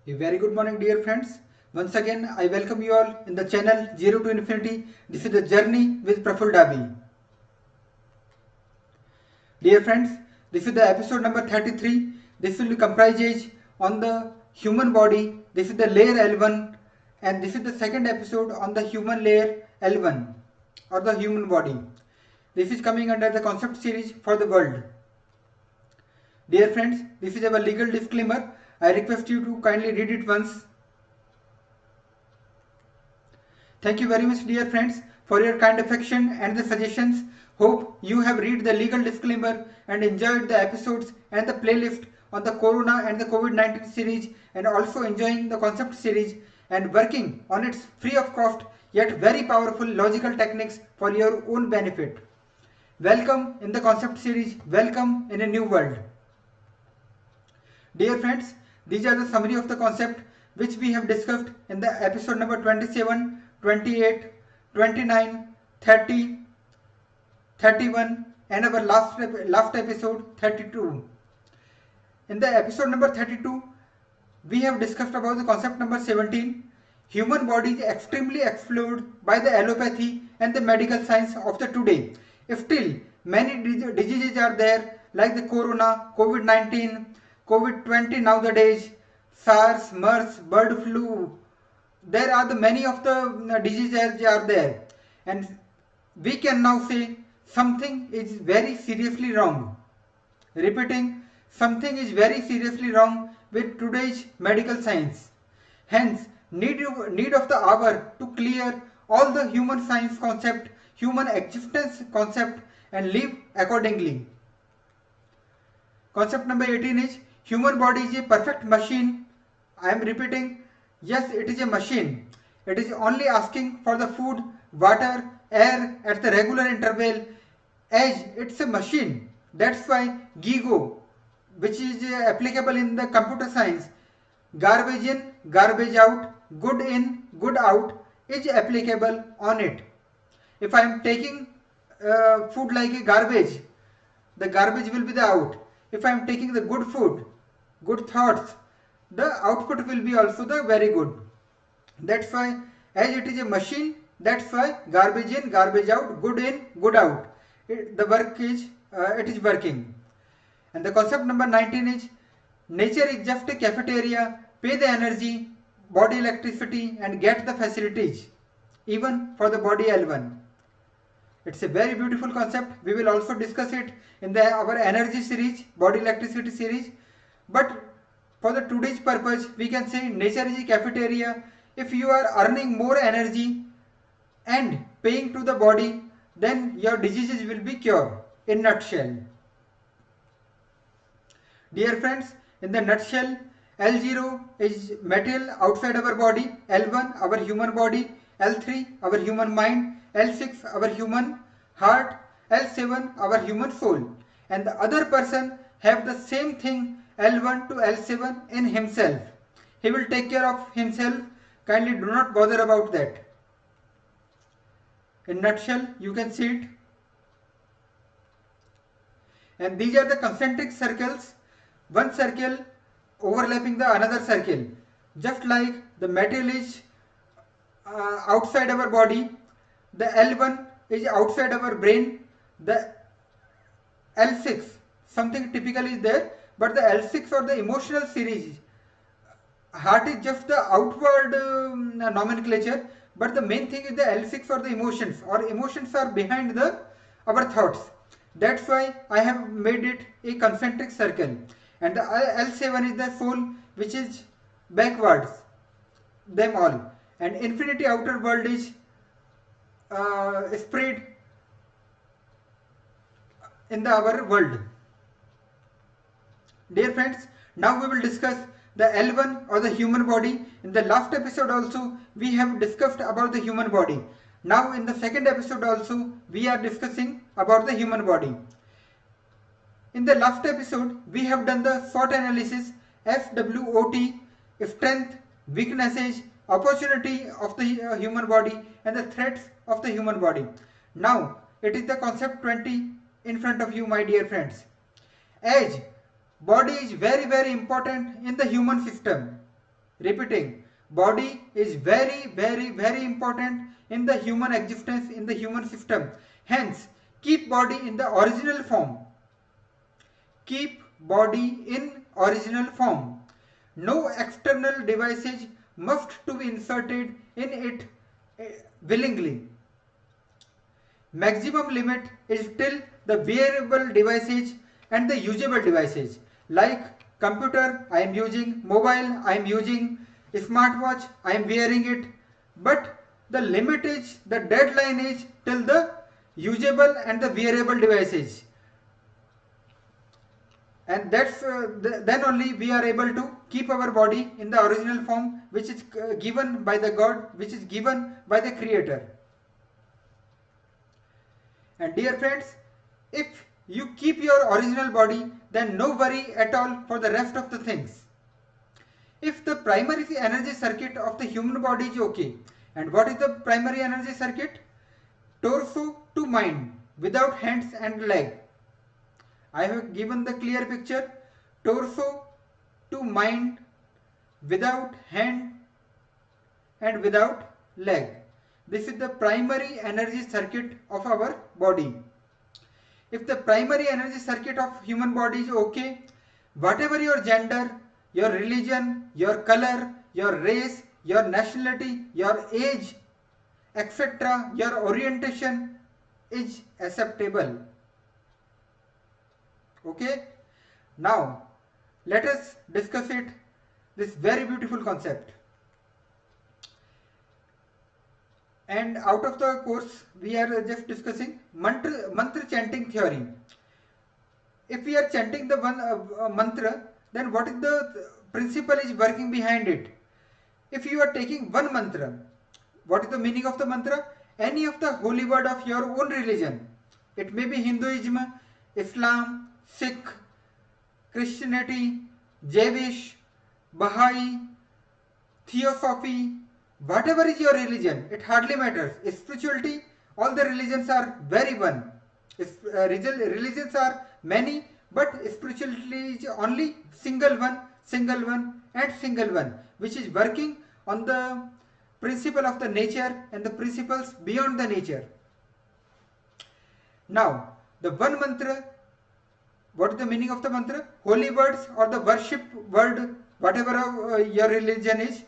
A very good morning, dear friends. Once again, I welcome you all in the channel Zero to Infinity. This is the journey with Praful Dabi. Dear friends, this is the episode number 33. This will comprise on the human body. This is the layer L1, and this is the second episode on the human layer L1 or the human body. This is coming under the concept series for the world. Dear friends, this is our legal disclaimer. I request you to kindly read it once. Thank you very much, dear friends, for your kind affection and the suggestions. Hope you have read the legal disclaimer and enjoyed the episodes and the playlist on the Corona and the COVID-19 series, and also enjoying the concept series and working on its free of cost yet very powerful logical techniques for your own benefit. Welcome in the concept series. Welcome in a new world. Dear friends, these are the summary of the concept which we have discussed in the episode number 27, 28, 29, 30, 31 and our last episode 32. In the episode number 32, we have discussed about the concept number 17. Human body is extremely explored by the allopathy and the medical science of the today. Still, many diseases are there like the corona, COVID-19, COVID-20 nowadays, SARS, MERS, bird flu. There are the many of the diseases are there, and we can now say something is very seriously wrong. Repeating, something is very seriously wrong with today's medical science. Hence, need of the hour to clear all the human science concept, human existence concept, and live accordingly. Concept number 18 is human body is a perfect machine. I am repeating, yes, it is a machine. It is only asking for the food, water, air at the regular interval, as it's a machine. That's why GIGO, which is applicable in the computer science, garbage in, garbage out, good in, good out, is applicable on it. If I am taking food like a garbage, the garbage will be the out. If I am taking the good food, good thoughts, the output will be also the very good. That's why, as it is a machine, that's why garbage in, garbage out, good in, good out. The work is, it is working. And the concept number 19 is nature is just a cafeteria, pay the energy, body electricity and get the facilities, even for the body L1. It's a very beautiful concept. We will also discuss it in our energy series, body electricity series. But for the today's purpose, we can say nature is a cafeteria. If you are earning more energy and paying to the body, then your diseases will be cured in nutshell. Dear friends, in the nutshell, L0 is material outside our body, L1 our human body, L3 our human mind, L6 our human heart, L7 our human soul, and the other person have the same thing L1 to L7 in himself. He will take care of himself. Kindly do not bother about that. In nutshell, you can see it. And these are the concentric circles, one circle overlapping the another circle. Just like the material is outside our body, the L1 is outside our brain, the L6 something typical is there, but the L6 or the emotional series, heart is just the outward nomenclature, but the main thing is the L6 or the emotions, or emotions are behind the our thoughts. That's why I have made it a concentric circle, and the L7 is the soul, which is backwards them all, and infinity outer world is spread in our world. Dear friends, now we will discuss the L1 or the human body. In the last episode also we have discussed about the human body. Now in the second episode also we are discussing about the human body. In the last episode we have done the SWOT analysis, SWOT, strength, weaknesses, opportunity of the human body and the threats of the human body. Now it is the concept 20 in front of you, my dear friends. As body is very important in the human system. Repeating, body is very, very, very important in the human existence, in the human system. Hence, keep body in the original form. Keep body in original form. No external devices must to be inserted in it willingly. Maximum limit is still the wearable devices and the usable devices like computer I am using, mobile I am using, smartwatch I am wearing it, but the limit is, the deadline is till the usable and the wearable devices, and that's then only we are able to keep our body in the original form which is given by the God, which is given by the Creator. And dear friends, if you keep your original body, then no worry at all for the rest of the things. If the primary energy circuit of the human body is okay, and what is the primary energy circuit? Torso to mind without hands and leg. I have given the clear picture. Torso to mind without hand and without leg. This is the primary energy circuit of our body. If the primary energy circuit of human body is okay, whatever your gender, your religion, your color, your race, your nationality, your age, etc., your orientation is acceptable. Okay? Now, let us discuss it, this very beautiful concept. And out of the course, we are just discussing mantra chanting theory. If we are chanting the one mantra, then what is the principle is working behind it? If you are taking one mantra, what is the meaning of the mantra? Any of the holy word of your own religion. It may be Hinduism, Islam, Sikh, Christianity, Jewish, Baha'i, Theosophy, whatever is your religion, it hardly matters. Spirituality, all the religions are very one. Religions are many, but spirituality is only single one, and single one, which is working on the principle of the nature and the principles beyond the nature. Now, the one mantra, what is the meaning of the mantra? Holy words or the worship word, whatever your religion is,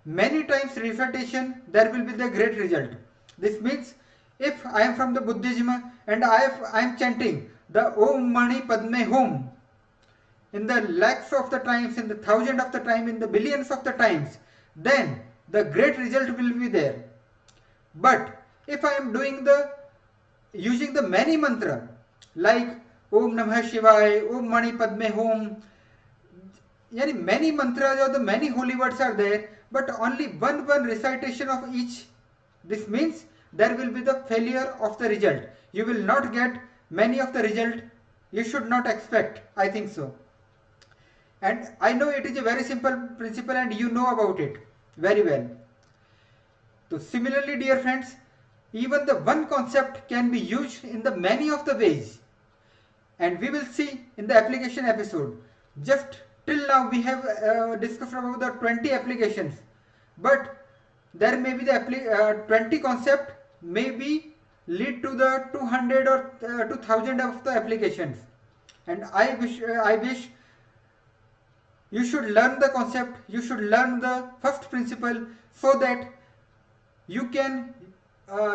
many times recitation, there will be the great result. This means if I am from the Buddhism and I am chanting the Om Mani Padme Hum in the lakhs of the times, in the thousand of the time, in the billions of the times, then the great result will be there. But if I am doing the using the many mantra like Om Namah Shivaya, Om Mani Padme Hum, many mantras or the many holy words are there, but only one recitation of each. This means there will be the failure of the result. You will not get many of the result. You should not expect. I think so. And I know it is a very simple principle and you know about it very well. So similarly, dear friends, even the one concept can be used in the many of the ways. And we will see in the application episode. Just till now we have discussed about the 20 applications, but there may be the 20 concept may be lead to the 200 or 2000 of the applications, and I wish you should learn the concept, you should learn the first principle so that you can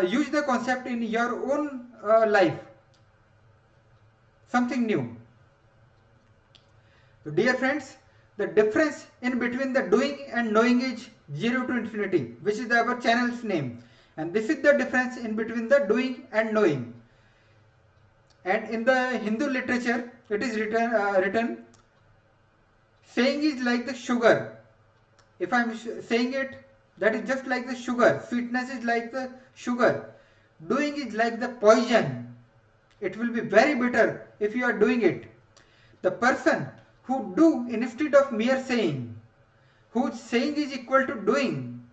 use the concept in your own life, something new. So dear friends, the difference in between the doing and knowing is 0 to infinity, which is our channel's name. And this is the difference in between the doing and knowing. And in the Hindu literature, it is written, saying is like the sugar. If I am saying it, that is just like the sugar. Sweetness is like the sugar. Doing is like the poison. It will be very bitter if you are doing it. The person who do instead of mere saying, whose saying is equal to doing,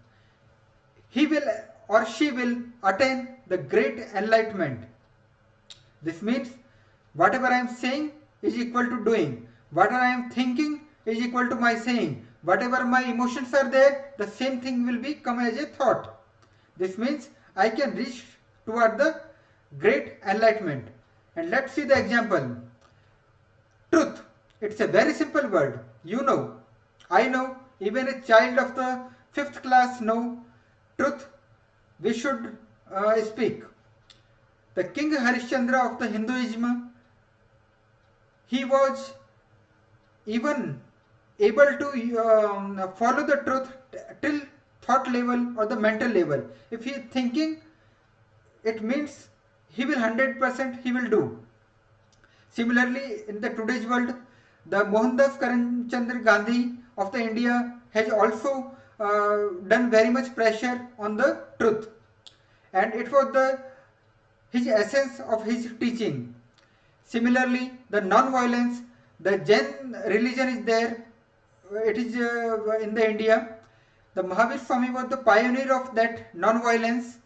he will or she will attain the great enlightenment. This means whatever I am saying is equal to doing, whatever I am thinking is equal to my saying, whatever my emotions are there, the same thing will become as a thought. This means I can reach toward the great enlightenment. And let's see the example. Truth. It's a very simple word. You know. I know. Even a child of the 5th class know. Truth. We should speak. The King Harishchandra of the Hinduism, he was even able to follow the truth till thought level or the mental level. If he is thinking, it means he will 100% he will do. Similarly, in the today's world, the Mohandas Karamchand Gandhi of the India has also done very much pressure on the truth, and it was the his essence of his teaching. Similarly, the non-violence, the Jain religion is there. It is in the India. The Mahavir Swami was the pioneer of that non-violence.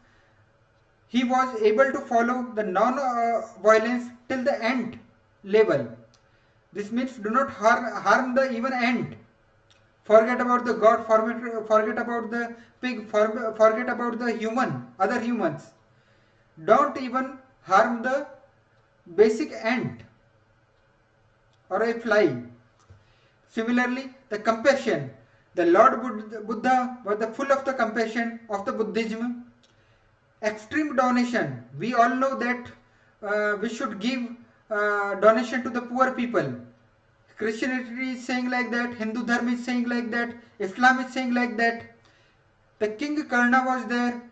He was able to follow the non-violence till the end level. This means do not harm the even end. Forget about the God, forget about the pig, forget about the human, other humans. Don't even harm the basic ant or a fly. Similarly, the compassion. The Lord Buddha was the full of the compassion of the Buddhism. Extreme donation. We all know that we should give donation to the poor people. Christianity is saying like that, Hindu Dharma is saying like that, Islam is saying like that. The King Karna was there,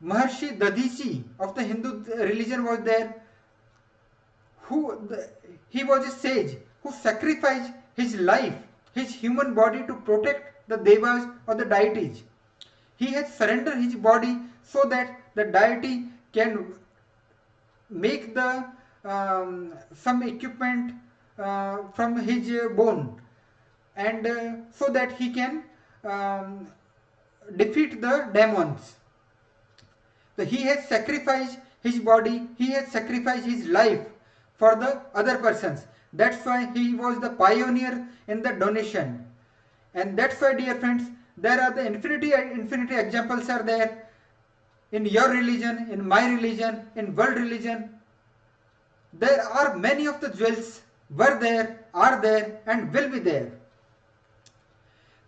Maharshi Dadishi of the Hindu religion was there. He was a sage who sacrificed his life, his human body to protect the devas or the deities. He has surrendered his body so that the deity can make the some equipment from his bone, and so that he can defeat the demons. So he has sacrificed his body, he has sacrificed his life for the other persons. That's why he was the pioneer in the donation. And that's why, dear friends, there are the infinity examples are there in your religion, in my religion, in world religion. There are many of the jewels were there, are there, and will be there.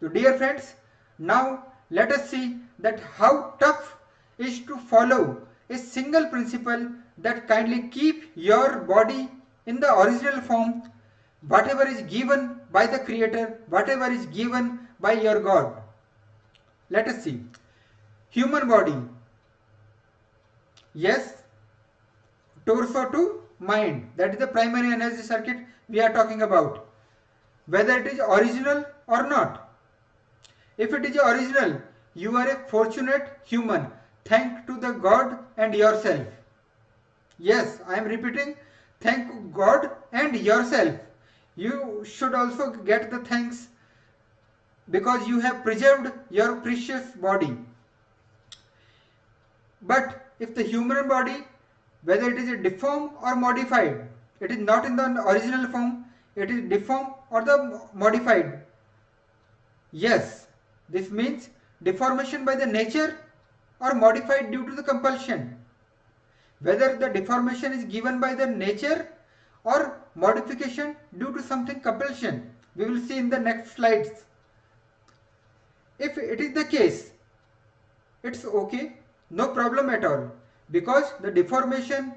So dear friends, now let us see that how tough is to follow a single principle that kindly keep your body in the original form, whatever is given by the Creator, whatever is given by your God. Let us see. Human body. Yes, torso to mind. That is the primary energy circuit we are talking about. Whether it is original or not. If it is original, you are a fortunate human. Thank to the God and yourself. Yes, I am repeating. Thank God and yourself. You should also get the thanks because you have preserved your precious body. But if the human body, whether it is a deformed or modified, it is not in the original form, it is deformed or the modified. Yes, this means deformation by the nature or modified due to the compulsion. Whether the deformation is given by the nature or modification due to something compulsion. We will see in the next slides. If it is the case, it's okay, no problem at all, because the deformation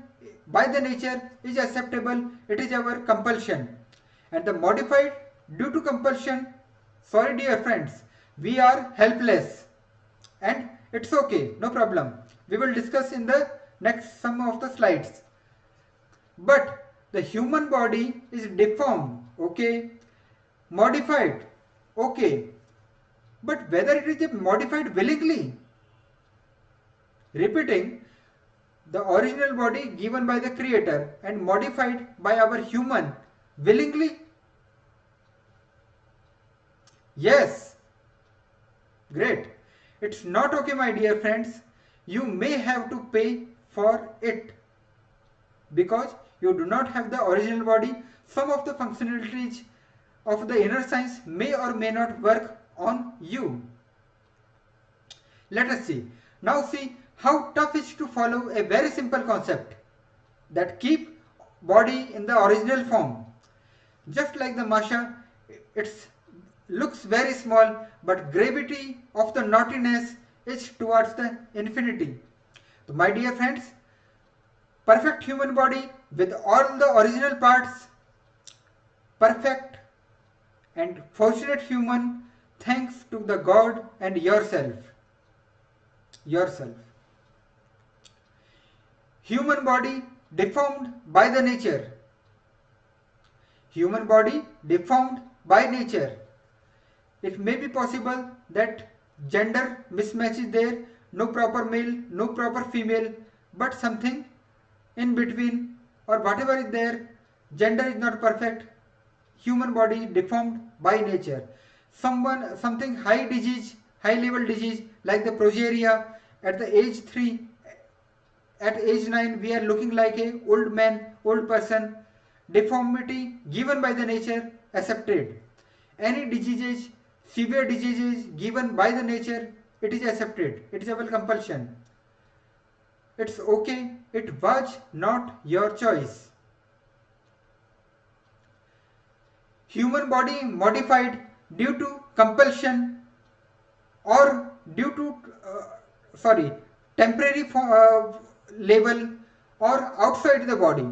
by the nature is acceptable, it is our compulsion. And the modified due to compulsion, sorry dear friends, we are helpless and it's okay, no problem. We will discuss in the next some of the slides. But the human body is deformed, okay, modified, okay, but whether it is modified willingly, repeating, the original body given by the Creator and modified by our human willingly? Yes. Great. It's not okay, my dear friends. You may have to pay for it because you do not have the original body. Some of the functionalities of the inner science may or may not work on you. Let us see. Now see how tough it is to follow a very simple concept that keep body in the original form. Just like the Masha, it looks very small, but gravity of the naughtiness is towards the infinity. So my dear friends, perfect human body with all the original parts, perfect and fortunate human, thanks to the God and yourself. Yourself. Human body deformed by the nature. Human body deformed by nature. It may be possible that gender mismatch is there, no proper male, no proper female, but something in between or whatever is there, gender is not perfect, human body deformed by nature. Something high disease, high level disease like the progeria at the age 3, at age 9 we are looking like a old man, old person. Deformity given by the nature, accepted. Any diseases, severe diseases given by the nature, it is accepted. It is our compulsion. It's okay. It was not your choice. Human body modified due to compulsion or due to temporary level or outside the body.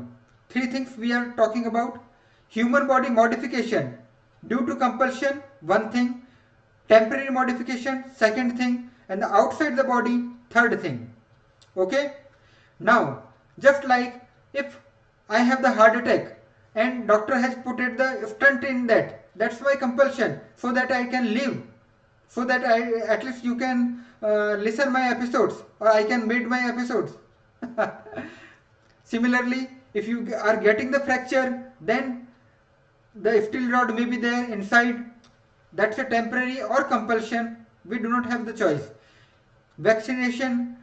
Three things we are talking about. Human body modification due to compulsion, one thing. Temporary modification, second thing. And the outside the body, third thing. Okay. Now, just like if I have the heart attack and doctor has put it the stent in that, that's my compulsion, so that I can live, so that I at least you can listen my episodes or I can make my episodes. Similarly, if you are getting the fracture, then the steel rod may be there inside. That's a temporary or compulsion. We do not have the choice. Vaccination,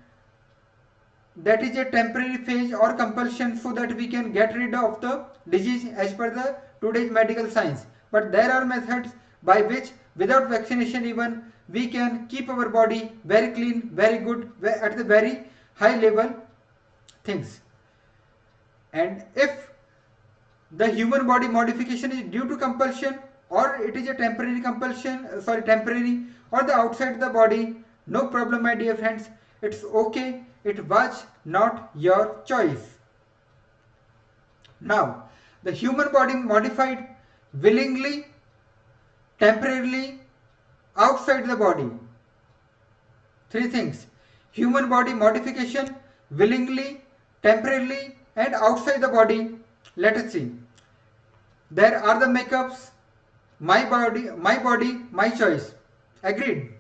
that is a temporary phase or compulsion so that we can get rid of the disease as per the today's medical science. But there are methods by which without vaccination even we can keep our body very clean, very good, at the very high level things. And if the human body modification is due to compulsion or it is a temporary compulsion, temporary or the outside the body, no problem my dear friends, it's okay, it was not your choice. Now, the human body modified willingly, temporarily, outside the body. Three things. Human body modification willingly, temporarily and outside the body. Let us see. There are the makeups, my body, my choice. Agreed.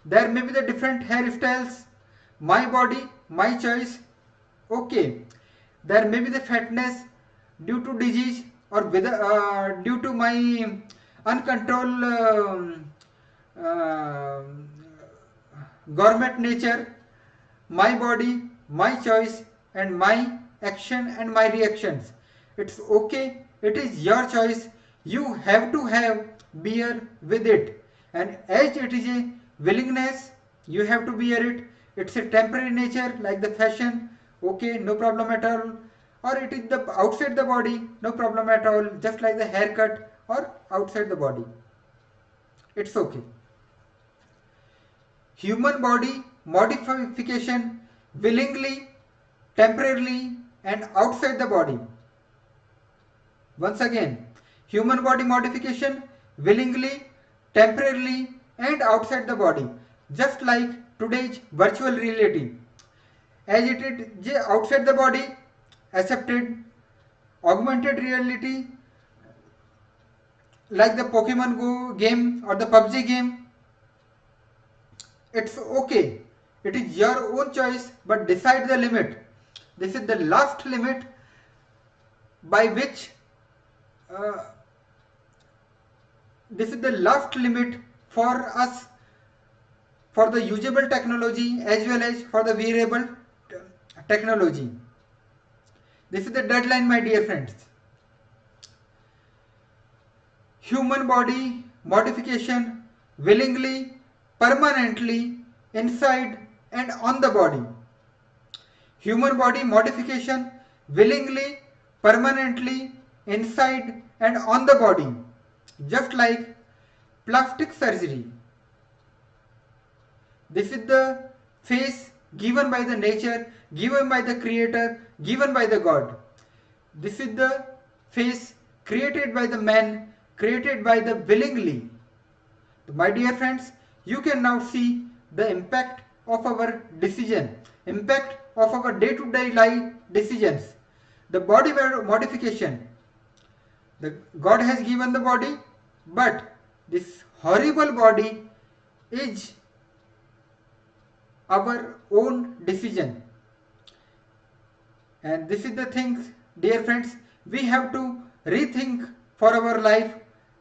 There may be the different hairstyles, my body, my choice. Okay. There may be the fatness due to disease or due to my uncontrolled gourmet nature, my body, my choice and my action and my reactions. It's okay, it is your choice, you have to have bear with it, and as it is a willingness, you have to bear it. It's a temporary nature like the fashion, okay, no problem at all. Or it is the outside the body, no problem at all, just like the haircut or outside the body. It's okay. Human body modification willingly, temporarily and outside the body. Once again, human body modification willingly, temporarily and outside the body. Just like today's virtual reality. As it is outside the body, accepted. Augmented reality like the Pokemon Go game or the PUBG game, it's okay. It is your own choice, but decide the limit. This is the last limit by which this is the last limit for us for the usable technology as well as for the wearable technology. This is the deadline, my dear friends. human body modification willingly, permanently, inside and on the body. Human body modification willingly, permanently, inside and on the body. Just like plastic surgery. This is the face given by the nature, given by the creator, given by the God. This is the face created by the man, created by the willingly. My dear friends, you can now see the impact of our decision, impact of our day-to-day life decisions. The body modification. The God has given the body, but this horrible body is our own decision. And this is the thing, dear friends, we have to rethink for our life,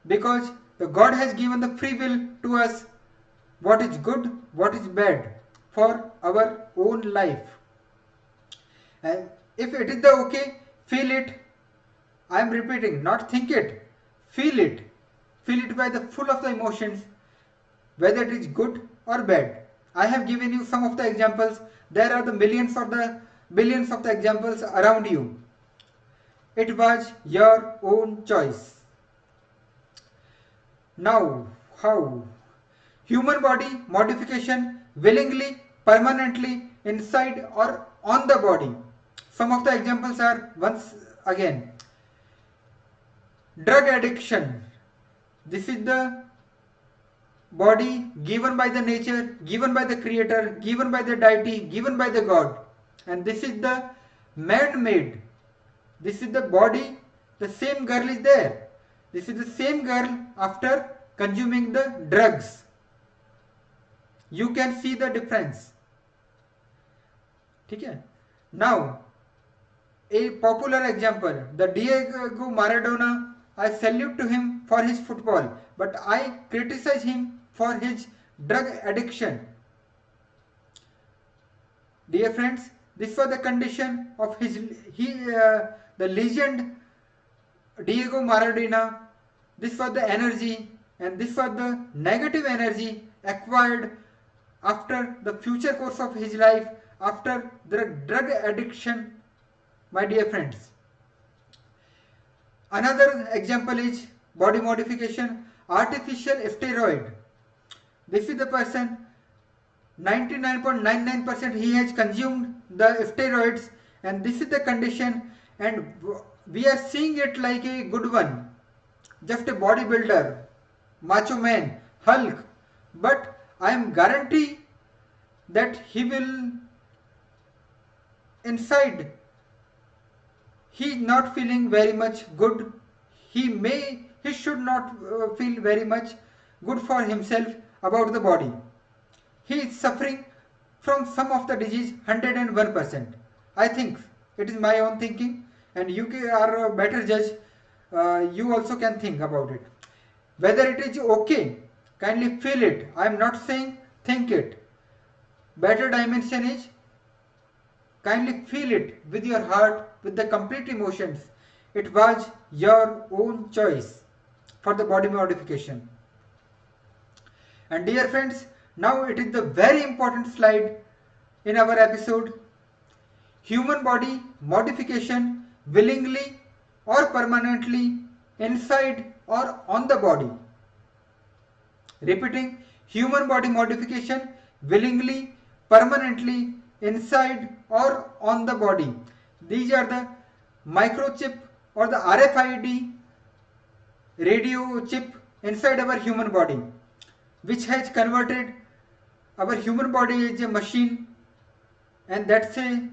because the God has given the free will to us, what is good, what is bad for our own life. And if it is the okay, feel it. I am repeating, not think it, feel it. Feel it by the full of the emotions, whether it is good or bad. I have given you some of the examples. There are the millions or the billions of the examples around you. It was your own choice. Now, how? Human body modification willingly, permanently, inside or on the body. Some of the examples are once again. Drug addiction. This is the body given by the nature, given by the creator, given by the deity, given by the God. And this is the man-made. This is the body, the same girl is there. This is the same girl after consuming the drugs. You can see the difference. Okay? Now, a popular example, the Diego Maradona, I salute to him for his football, but I criticize him for his drug addiction. Dear friends, this was the condition of the legend Diego Maradona. This was the energy, and this was the negative energy acquired after the future course of his life, after the drug addiction, my dear friends. Another example is body modification, artificial steroid. This is the person, 99.99% he has consumed the steroids, and this is the condition, and we are seeing it like a good one, just a bodybuilder, macho man, Hulk, but I am guarantee that he will inside, he is not feeling very much good. He should not feel very much good for himself about the body. He is suffering from some of the disease 101%. I think it is my own thinking, and you are a better judge. You also can think about it. Whether it is okay, kindly feel it. I am not saying think it. Better dimension is kindly feel it with your heart, with the complete emotions. It was your own choice for the body modification. And dear friends, now it is the very important slide in our episode. Human body modification willingly or permanently, inside or on the body. Repeating, human body modification willingly, permanently, inside or on the body. These are the microchip or the RFID radio chip inside our human body, which has converted our human body as a machine, and that's a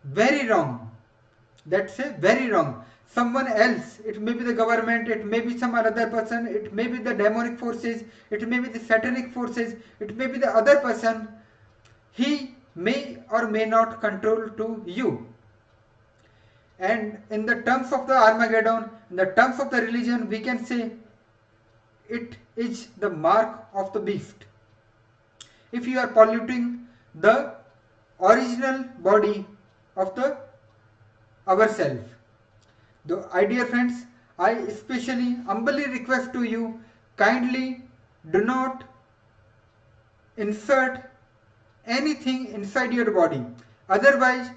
very wrong. That's a very wrong. Someone else, it may be the government, it may be some other person, it may be the demonic forces, it may be the satanic forces, it may be the other person. He may or may not control to you. And in the terms of the Armageddon, in the terms of the religion, we can say it is the mark of the beast. If you are polluting the original body of the ourself. Dear friends, I especially humbly request to you, kindly do not insert anything inside your body. Otherwise,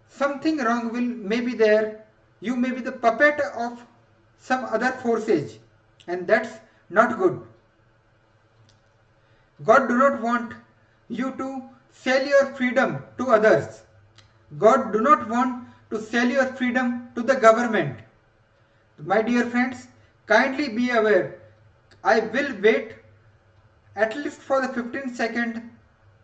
something wrong will may be there. You may be the puppet of some other forces, and that's not good. God do not want you to sell your freedom to others. God do not want to sell your freedom to the government. My dear friends, kindly be aware. I will wait at least for the 15 second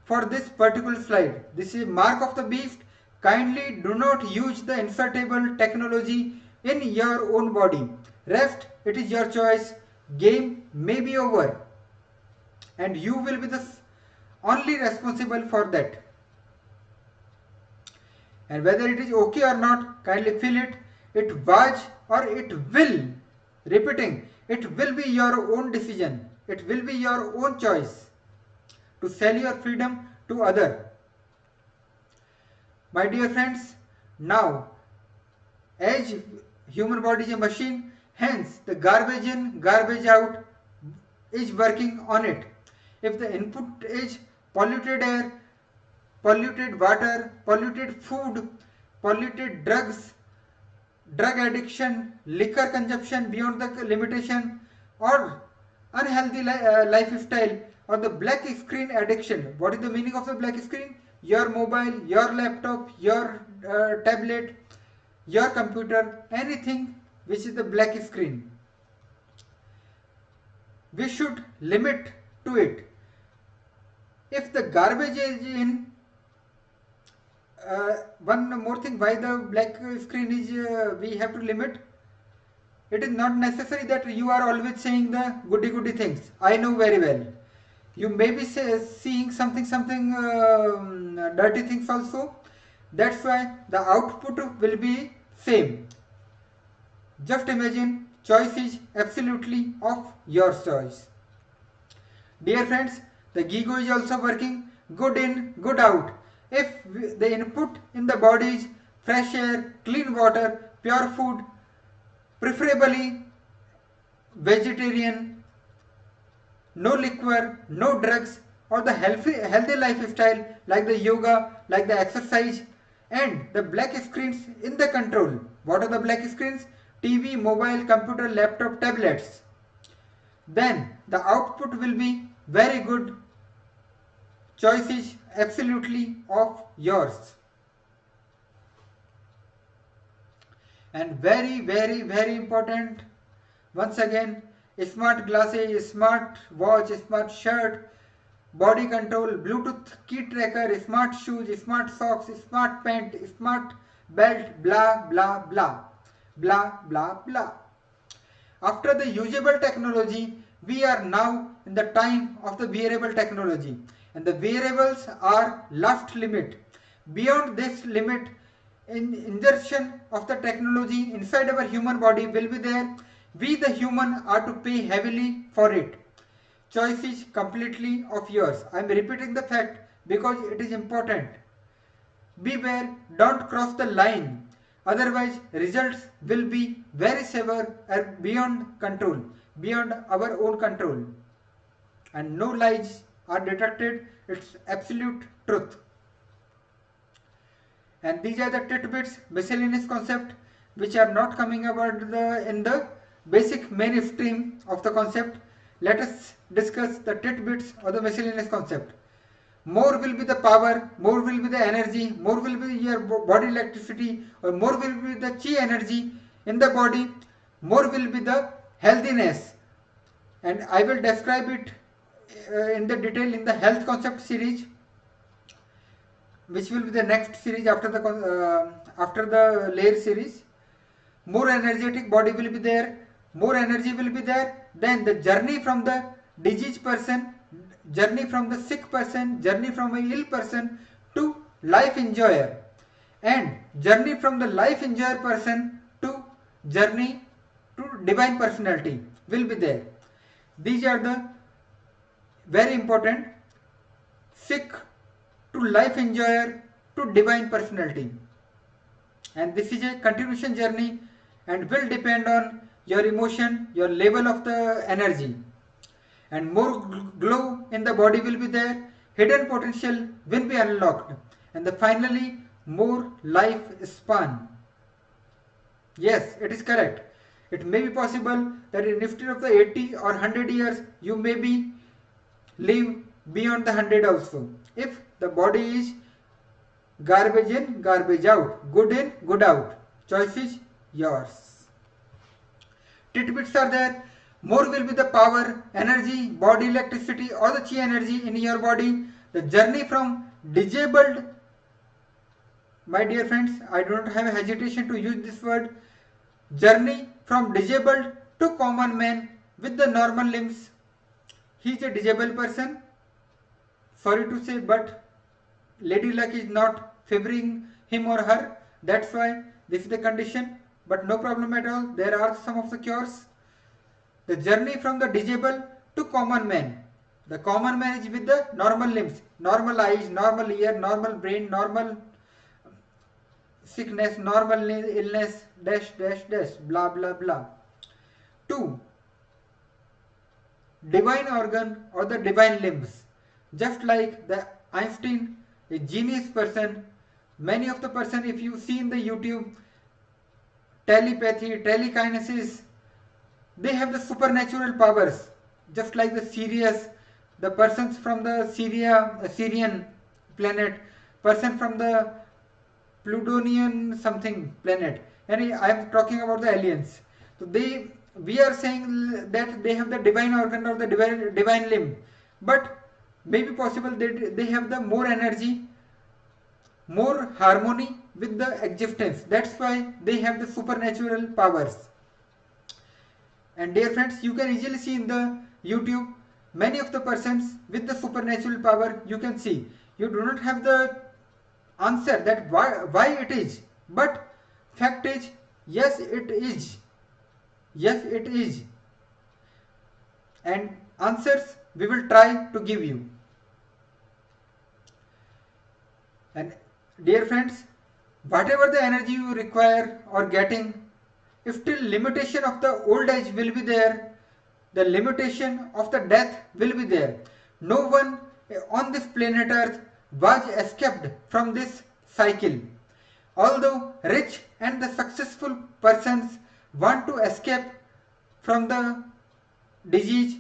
for this particular slide. This is mark of the beast. Kindly do not use the insertable technology in your own body. Rest, it is your choice. Game may be over and you will be the only responsible for that. And whether it is okay or not, kindly feel it. It was or it will. Repeating, it will be your own decision. It will be your own choice to sell your freedom to other. My dear friends, now as human body is a machine, hence the garbage in, garbage out is working on it. If the input is polluted air, polluted water, polluted food, polluted drugs, drug addiction, liquor consumption beyond the limitation, or unhealthy lifestyle, or the black screen addiction. What is the meaning of the black screen? Your mobile, your laptop, your tablet, your computer, anything which is the black screen. We should limit to it. If the garbage is in, one more thing, why the black screen is we have to limit. It is not necessary that you are always saying the goody things. I know very well. You may be seeing something dirty things also. That's why the output will be same. Just imagine, choice is absolutely of your choice. Dear friends, the Gigo is also working good in, good out. If the input in the body is fresh air, clean water, pure food, preferably vegetarian, no liquor, no drugs, or the healthy lifestyle like the yoga, like the exercise, and the black screens in the control. What are the black screens? TV, mobile, computer, laptop, tablets. Then the output will be very good. Choice is absolutely of yours. And very important, once again, smart glasses, smart watch, smart shirt, body control, Bluetooth key tracker, smart shoes, smart socks, smart pant, smart belt, blah blah blah, blah blah blah. After the usable technology, we are now in the time of the wearable technology, and the wearables are last limit. Beyond this limit, insertion of the technology inside our human body will be there. We the human are to pay heavily for it. Choice is completely of yours. I am repeating the fact because it is important. Beware, don't cross the line. Otherwise, results will be very severe and beyond control, beyond our own control. And no lies are detected. It's absolute truth. And these are the tidbits, miscellaneous concept, which are not coming about in the basic mainstream of the concept. Let us discuss the tidbits or the miscellaneous concept. More will be the power, more will be the energy, more will be your body electricity, or more will be the chi energy in the body, more will be the healthiness. And I will describe it in the detail in the health concept series, which will be the next series after the layer series. More energetic body will be there, more energy will be there. Then the journey from the diseased person, journey from the sick person, journey from a ill person to life enjoyer, and journey from the life enjoyer person to journey to divine personality will be there. These are the very important. Sick to life enjoyer to divine personality, and this is a continuation journey and will depend on your emotion, your level of the energy. And more glow in the body will be there, hidden potential will be unlocked, and finally more life span. Yes, it is correct. It may be possible that instead of the 80 or 100 years, you may be live beyond the 100 also. If the body is garbage in, garbage out, good in, good out, choice is yours. Tidbits are there. More will be the power, energy, body electricity or the chi energy in your body. The journey from disabled, my dear friends, I do not have a hesitation to use this word, journey from disabled to common man with the normal limbs. He is a disabled person, sorry to say, but lady luck is not favoring him or her. That's why this is the condition, but no problem at all. There are some of the cures. The journey from the disabled to common man. The common man is with the normal limbs, normal eyes, normal ear, normal brain, normal sickness, normal illness, dash, dash, dash, blah, blah, blah. 2. Divine organ or the divine limbs. Just like the Einstein, a genius person, many of the person, if you see in the YouTube, telepathy, telekinesis, they have the supernatural powers. Just like the Sirius, the persons from the Syrian planet, person from the Plutonian something planet, and I am talking about the aliens. So we are saying that they have the divine organ or the divine limb, but maybe possible that they have the more energy, more harmony with the existence. That's why they have the supernatural powers. And dear friends, you can easily see in the YouTube many of the persons with the supernatural power. You can see you do not have the answer that why it is, but fact is, yes it is, yes it is, and answers we will try to give you. And dear friends, whatever the energy you require or getting, if still limitation of the old age will be there, the limitation of the death will be there. No one on this planet earth was escaped from this cycle. Although rich and the successful persons want to escape from the disease,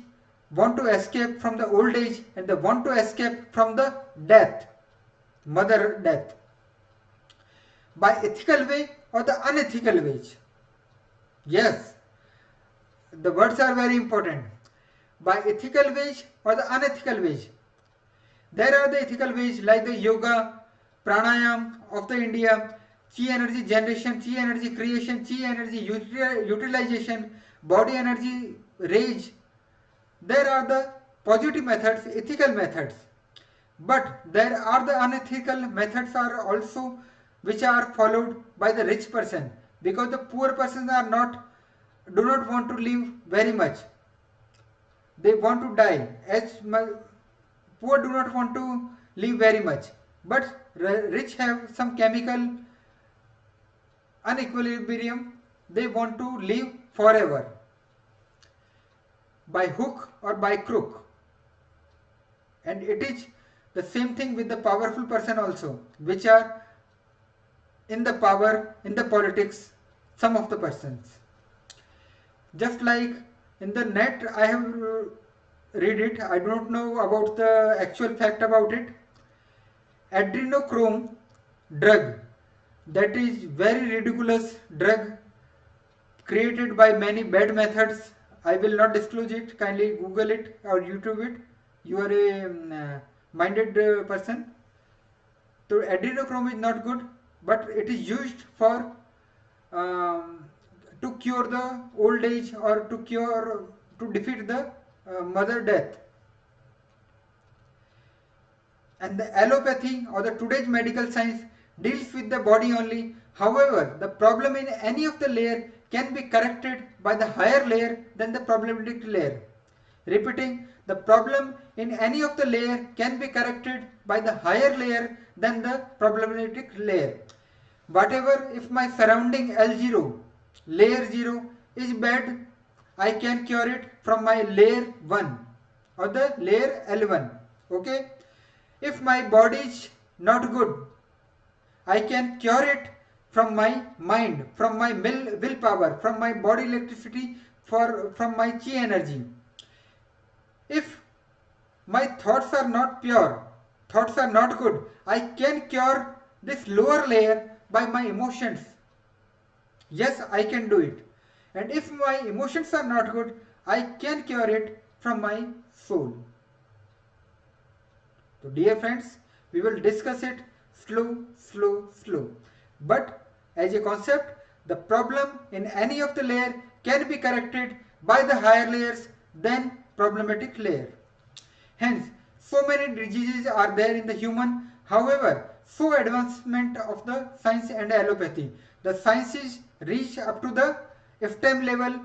want to escape from the old age, and they want to escape from the death, mother death, by ethical way or the unethical ways. Yes, the words are very important. By ethical ways or the unethical ways. There are the ethical ways like the yoga, pranayam of the India, chi energy generation, chi energy creation, chi energy utilization, body energy rage. There are the positive methods, ethical methods. But there are the unethical methods are also which are followed by the rich person, because the poor persons are do not want to live very much. They want to die. Poor do not want to live very much, but rich have some chemical unequilibrium. They want to live forever, by hook or by crook. And it is the same thing with the powerful person also, which are in the power, in the politics, some of the persons. Just like in the net, I have read it, I don't know about the actual fact about it. Adrenochrome drug, that is very ridiculous drug created by many bad methods. I will not disclose it, kindly Google it or YouTube it. You are a minded person. So adrenochrome is not good, but it is used for to cure the old age or to defeat the mother death. And the allopathy or the today's medical science deals with the body only. However, the problem in any of the layer can be corrected by the higher layer than the problematic layer. Repeating, the problem in any of the layer can be corrected by the higher layer than the problematic layer. Whatever if my surrounding L0, layer 0 is bad, I can cure it from my layer 1 or the layer L1. Okay. If my body is not good, I can cure it from my mind, from my willpower, from my body electricity, from my chi energy. If my thoughts are not pure, thoughts are not good, I can cure this lower layer by my emotions. Yes, I can do it. And if my emotions are not good, I can cure it from my soul. So dear friends, we will discuss it slow. But as a concept, the problem in any of the layer can be corrected by the higher layers than problematic layer. Hence, so many diseases are there in the human. However, so advancement of the science and allopathy. The sciences reach up to the FTM level,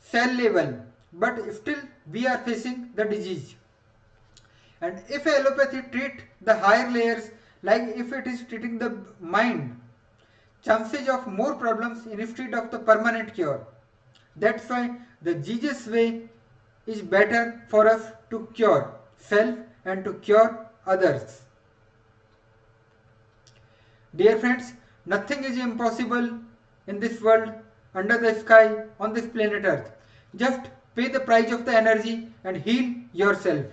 cell level, but still we are facing the disease. And if allopathy treat the higher layers, like if it is treating the mind, chances of more problems instead of the permanent cure. That's why the Jesus way is better for us to cure self and to cure others. Dear friends, nothing is impossible in this world, under the sky, on this planet Earth. Just pay the price of the energy and heal yourself.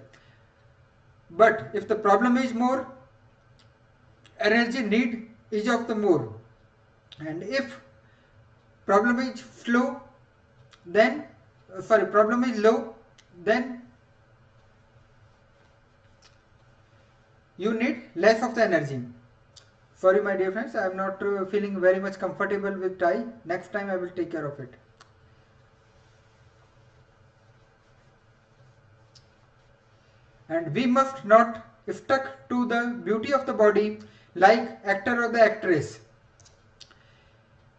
But if the problem is more, energy need is of the more. And if problem is slow, then problem is low, then you need less of the energy. Sorry my dear friends, I am not feeling very much comfortable with tie. Next time I will take care of it. And we must not stuck to the beauty of the body like actor or the actress.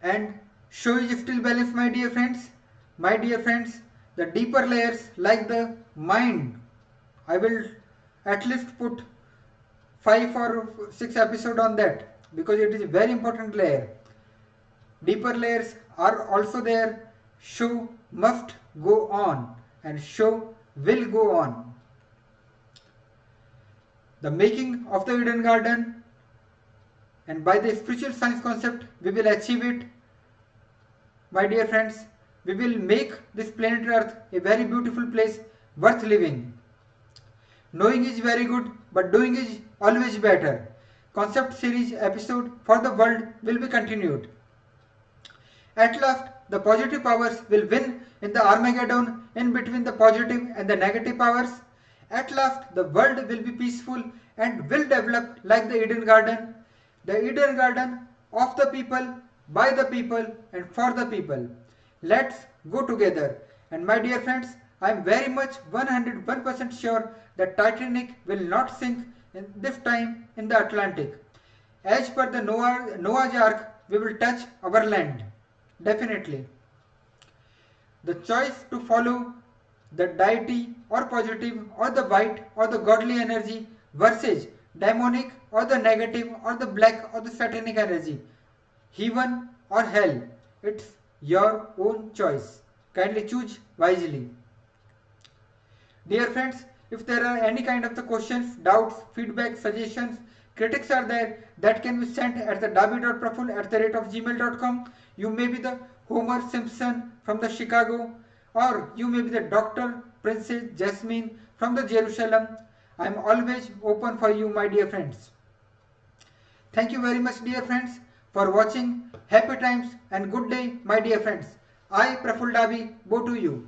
And show is still balance my dear friends. My dear friends, the deeper layers like the mind, I will at least put 5 or 6 episodes on that because it is a very important layer. Deeper layers are also there. Show must go on and show will go on. The making of the Eden Garden, and by the spiritual science concept we will achieve it. My dear friends, we will make this planet Earth a very beautiful place worth living. Knowing is very good, but doing is always better. Concept series episode for the world will be continued. At last, the positive powers will win in the Armageddon in between the positive and the negative powers. At last, the world will be peaceful and will develop like the Eden Garden. The Eden Garden of the people, by the people and for the people. Let's go together. And my dear friends, I am very much 101% sure that Titanic will not sink in this time in the Atlantic. As per the Noah's Ark, we will touch our land. Definitely. The choice to follow the deity or positive or the white or the godly energy versus demonic or the negative or the black or the satanic energy, heaven or hell, it's your own choice. Kindly choose wisely. Dear friends, if there are any kind of the questions, doubts, feedback, suggestions, critics are there, that can be sent at the dabi.praful@gmail.com. You may be the Homer Simpson from the Chicago, or you may be the Dr. Princess Jasmine from the Jerusalem. I am always open for you, my dear friends. Thank you very much, dear friends, for watching. Happy times and good day, my dear friends. I, Praful Dabi, bow to you.